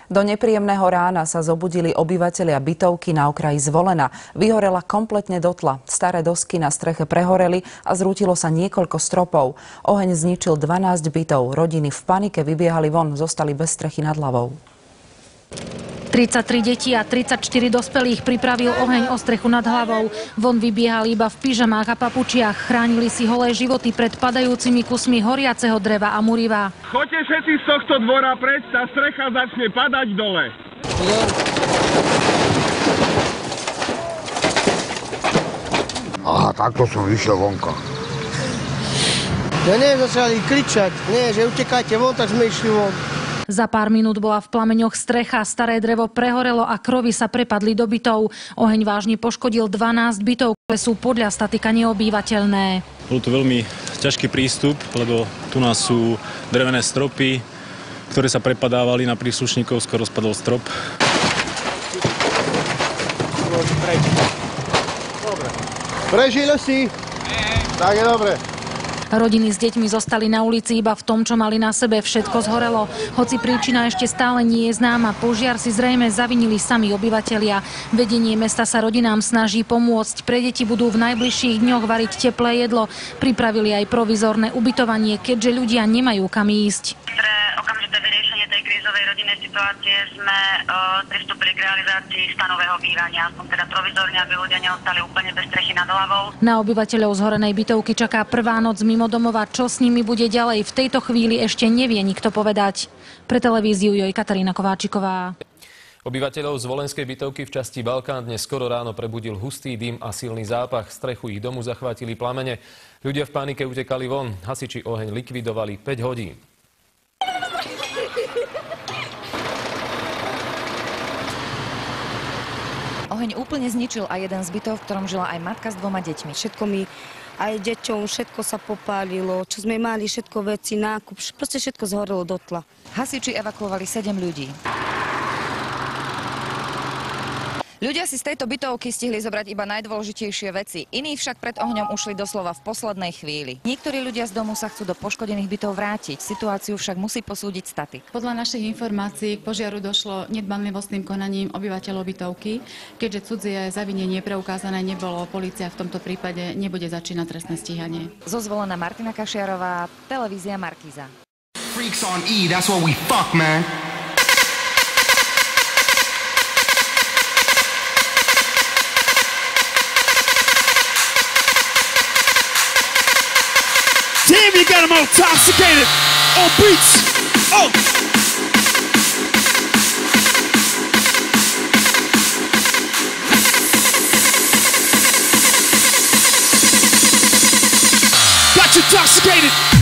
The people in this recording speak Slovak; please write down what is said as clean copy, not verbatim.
Do nepríjemného rána sa zobudili obyvatelia bytovky na okraji Zvolena. Vyhorela kompletne dotla. Staré dosky na streche prehoreli a zrútilo sa niekoľko stropov. Oheň zničil 12 bytov. Rodiny v panike vybiehali von, zostali bez strechy nad hlavou. 33 detí a 34 dospelých pripravil oheň o strechu nad hlavou. Von vybiehali iba v pyžamách a papučiach. Chránili si holé životy pred padajúcimi kusmi horiaceho dreva a muriva. Choďte všetci z tohto dvora preč, tá strecha začne padať dole. Aha, takto som vyšiel vonka. Ja nie, začali kričať. Nie, že utekajte von, tak sme išli von. Za pár minút bola v plameňoch strecha, staré drevo prehorelo a krovy sa prepadli do bytov. Oheň vážne poškodil 12 bytov, ktoré sú podľa statika neobývateľné. Bol tu veľmi ťažký prístup, lebo tu nás sú drevené stropy, ktoré sa prepadávali na príslušníkov, skoro spadol strop. Dobre. Prežili si? Tak je dobre. Rodiny s deťmi zostali na ulici iba v tom, čo mali na sebe. Všetko zhorelo. Hoci príčina ešte stále nie je známa, požiar si zrejme zavinili sami obyvatelia. Vedenie mesta sa rodinám snaží pomôcť. Pre deti budú v najbližších dňoch variť teplé jedlo. Pripravili aj provizorné ubytovanie, keďže ľudia nemajú kam ísť. Pre okamžité vyriešenie tej krízovej rodinnej situácie sme pristúpili k realizácii stanového bývania. Teda provizorne, aby ľudia neostali úplne bez strechy nad hlavou. Na obyvateľov zhorenej bytovky čaká prvá noc mimo domova. Čo s nimi bude ďalej, v tejto chvíli ešte nevie nikto povedať. Pre televíziu Joj Katarína Kováčiková. Obyvateľov z volenskej bytovky v časti Balkán dnes skoro ráno prebudil hustý dym a silný zápach. Strechu ich domu zachvátili plamene. Ľudia v panike utekali von. Hasiči oheň likvidovali 5 hodín. Oheň úplne zničil aj jeden z bytov, v ktorom žila aj matka s 2 deťmi. Všetko mi, aj deťom, všetko sa popálilo, čo sme mali, všetko veci, nákup, proste všetko zhorelo dotla. Hasiči evakuovali 7 ľudí. Ľudia si z tejto bytovky stihli zobrať iba najdôležitejšie veci. Iní však pred ohňom ušli doslova v poslednej chvíli. Niektorí ľudia z domu sa chcú do poškodených bytov vrátiť. Situáciu však musí posúdiť statik. Podľa našich informácií k požiaru došlo nedbanlivostným konaním obyvateľov bytovky. Keďže cudzie zavinenie preukázané nebolo, polícia v tomto prípade nebude začínať trestné stíhanie. Zo Zvolena Martina Kašiarová, televízia Markíza. Freaks on E, that's what we fuck, man. Damn, you got them all intoxicated on beats. Oh. Got you intoxicated.